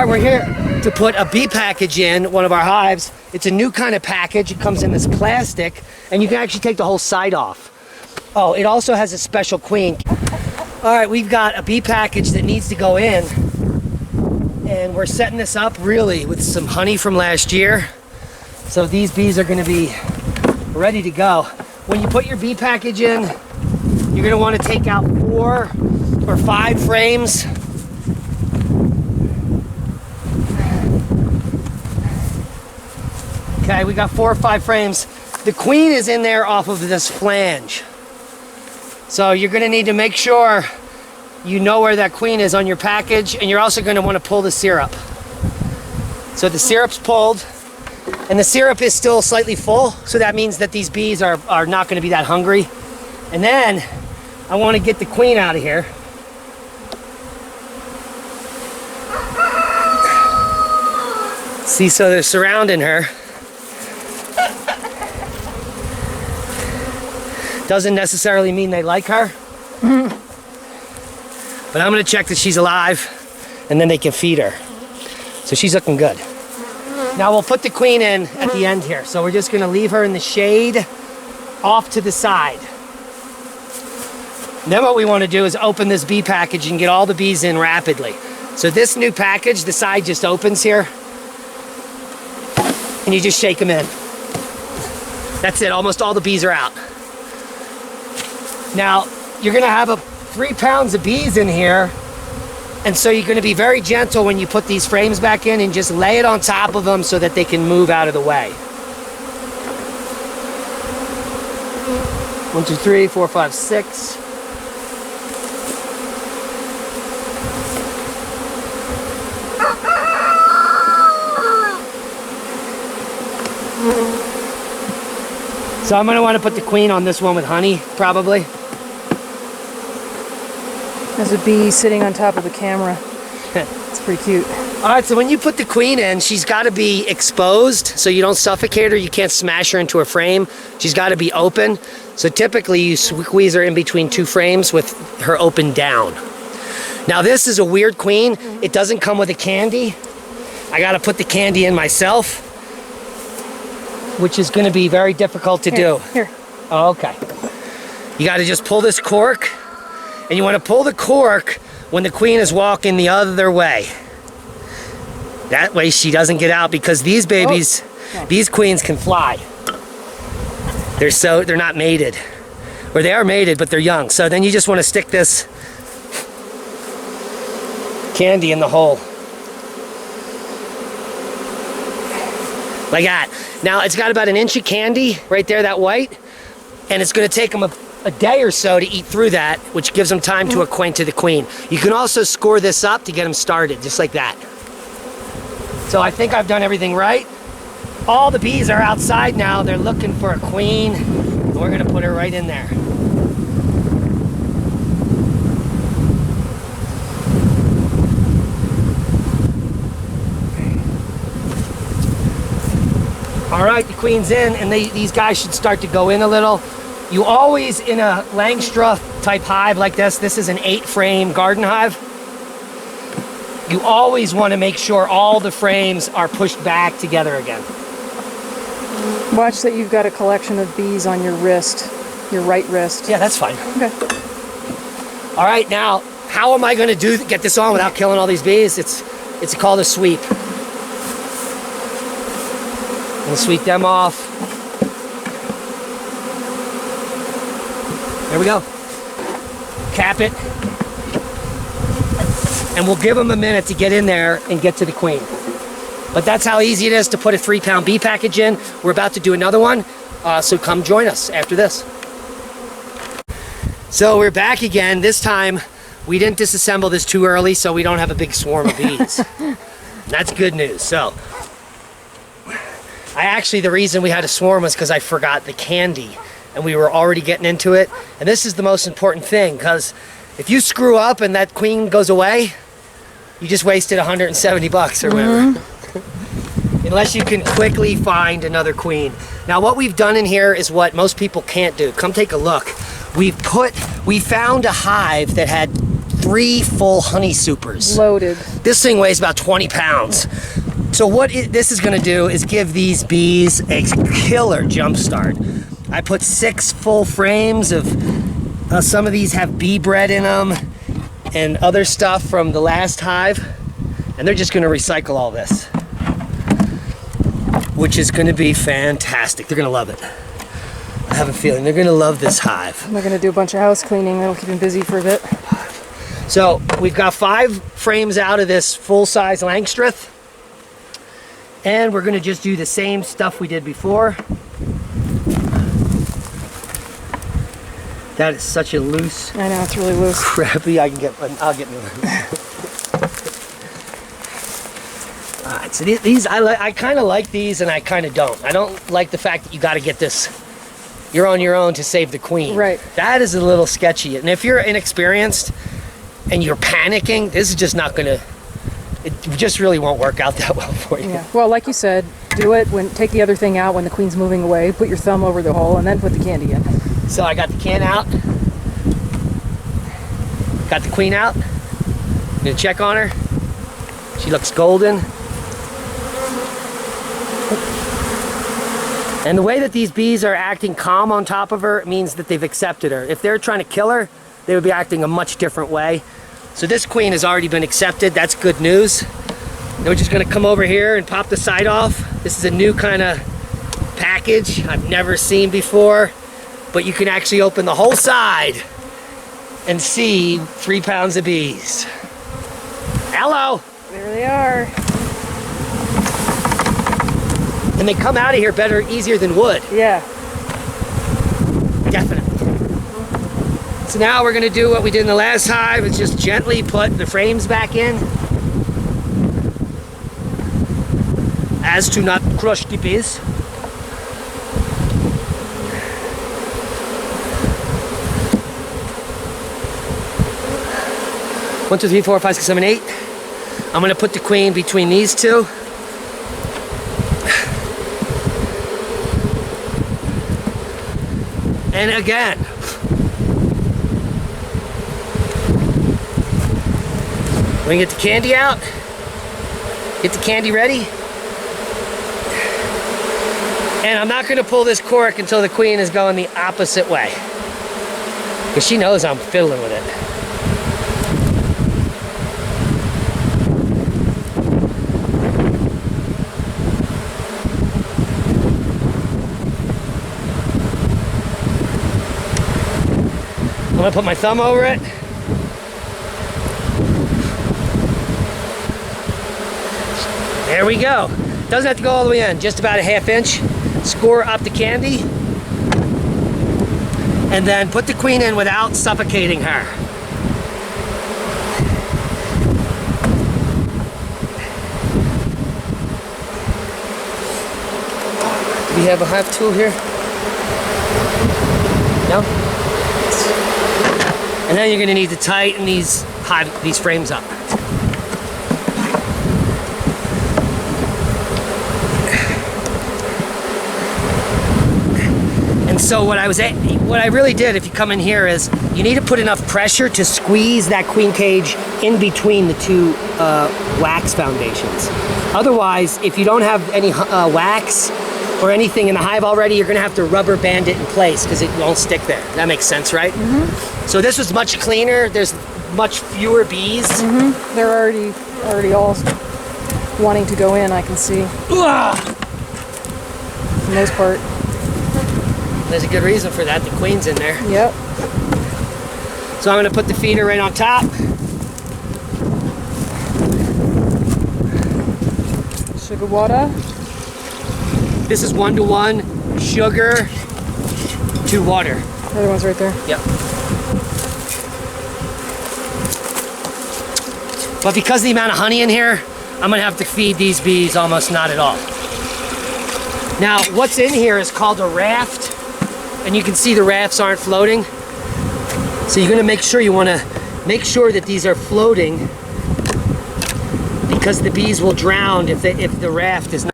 right, we're here to put a bee package in one of our hives. It's a new kind of package. It comes in this plastic, and you can actually take the whole side off. Oh, it also has a special queen. All right, we've got a bee package that needs to go in, and we're setting this up really with some honey from last year. So these bees are going to be ready to go. When you put your bee package in, you're going to want to take out 4 or 5 frames. Okay, we got 4 or 5 frames. The queen is in there off of this flange. So you're going to need to make sure you know where that queen is on your package, and you're also going to want to pull the syrup. So the syrup's pulled, and the syrup is still slightly full, so that means that these bees are not going to be that hungry. And then I want to get the queen out of here. See, so they're surrounding her. Doesn't necessarily mean they like her. But I'm going to check that she's alive, and then they can feed her. So she's looking good. Now we'll put the queen in at the end here. So we're just going to leave her in the shade off to the side. Then what we want to do is open this bee package and get all the bees in rapidly. So this new package, the side just opens here, and you just shake them in. That's it, almost all the bees are out. Now, you're gonna have 3 pounds of bees in here, and so you're gonna be very gentle when you put these frames back in and just lay it on top of them so that they can move out of the way. 1, 2, 3, 4, 5, 6. So I'm going to want to put the queen on this one with honey, probably. There's a bee sitting on top of the camera. It's pretty cute. All right, so when you put the queen in, she's got to be exposed so you don't suffocate her. You can't smash her into a frame. She's got to be open. So typically you squeeze her in between 2 frames with her open down. Now this is a weird queen. It doesn't come with a candy. I got to put the candy in myself, which is going to be very difficult to do. Here. Oh, okay. You got to just pull this cork, and you want to pull the cork when the queen is walking the other way. That way she doesn't get out, because these babies, these queens can fly. They're not mated. Or they are mated, but they're young. So then you just want to stick this candy in the hole. Like that. Now it's got about 1 inch of candy right there, that white, and it's going to take them a day or so to eat through that, which gives them time to acquaint to the queen. You can also score this up to get them started, just like that. So I think I've done everything right. All the bees are outside now. They're looking for a queen. We're going to put her right in there. All right, the queen's in, and these guys should start to go in a little. You always, in a Langstroth type hive like this is an 8-frame garden hive. You always want to make sure all the frames are pushed back together again. Watch that you've got a collection of bees on your wrist, your right wrist. Yeah, that's fine. Okay. All right, now, how am I going to get this on without killing all these bees? It's called a sweep. I'm gonna sweep them off. There we go. Cap it. And we'll give them a minute to get in there and get to the queen. But that's how easy it is to put a 3-pound bee package in. We're about to do another one, so come join us after this. So we're back again. This time, we didn't disassemble this too early, so we don't have a big swarm of bees. That's good news. So, the reason we had a swarm was because I forgot the candy, and we were already getting into it. And this is the most important thing, because if you screw up and that queen goes away, you just wasted 170 bucks or whatever. Unless you can quickly find another queen. Now what we've done in here is what most people can't do. Come take a look. We found a hive that had 3 full honey supers. Loaded. This thing weighs about 20 pounds. So this is gonna do is give these bees a killer jump start. I put 6 full frames of, some of these have bee bread in them and other stuff from the last hive. And they're just gonna recycle all this, which is gonna be fantastic. They're gonna love it. I have a feeling they're gonna love this hive. They're gonna do a bunch of house cleaning. That'll keep them busy for a bit. So we've got 5 frames out of this full-size Langstroth. And we're gonna just do the same stuff we did before. That is such a loose. I know, it's really loose. Crappy, I'll get new. All right, so these, I kind of like these and I kind of don't. I don't like the fact that you gotta get this, you're on your own to save the queen. Right. That is a little sketchy. And if you're inexperienced and you're panicking, this is just not gonna, it just really won't work out that well for you. Yeah. Well, like you said, do it take the other thing out when the queen's moving away, put your thumb over the hole, and then put the candy in. So I got the can out, got the queen out. I'm gonna check on her. She looks golden. And the way that these bees are acting calm on top of her means that they've accepted her. If they're trying to kill her, they would be acting a much different way. So this queen has already been accepted. That's good news. Then we're just gonna come over here and pop the side off. This is a new kind of package I've never seen before, but you can actually open the whole side and see 3 pounds of bees. Hello. There they are. And they come out of here better, easier than wood. Yeah. Definitely. So now we're gonna do what we did in the last hive, is just gently put the frames back in, as to not crush the bees. One, two, three, four, five, 6, 7, 8. I'm gonna put the queen between these two. And again, we're gonna get the candy out, get the candy ready. And I'm not gonna pull this cork until the queen is going the opposite way, because she knows I'm fiddling with it. I'm gonna put my thumb over it. There we go. Doesn't have to go all the way in, just about a ½ inch. Score up the candy. And then put the queen in without suffocating her. Do we have a hive tool here? No? And then you're going to need to tighten these frames up. And so what I really did, if you come in here, is you need to put enough pressure to squeeze that queen cage in between the 2 wax foundations. Otherwise, if you don't have any wax or anything in the hive already, you're gonna have to rubber band it in place because it won't stick there. That makes sense, right? Mm-hmm. So this was much cleaner. There's much fewer bees. Mm-hmm. They're already all wanting to go in, I can see. Ugh! For the most part. There's a good reason for that. The queen's in there. Yep. So I'm gonna put the feeder right on top. Sugar water. This is 1-to-1 sugar to water. The other one's right there. Yep. But because of the amount of honey in here, I'm gonna have to feed these bees almost not at all. Now, what's in here is called a raft, and you can see the rafts aren't floating. So you're gonna make sure that these are floating, because the bees will drown if the raft is not.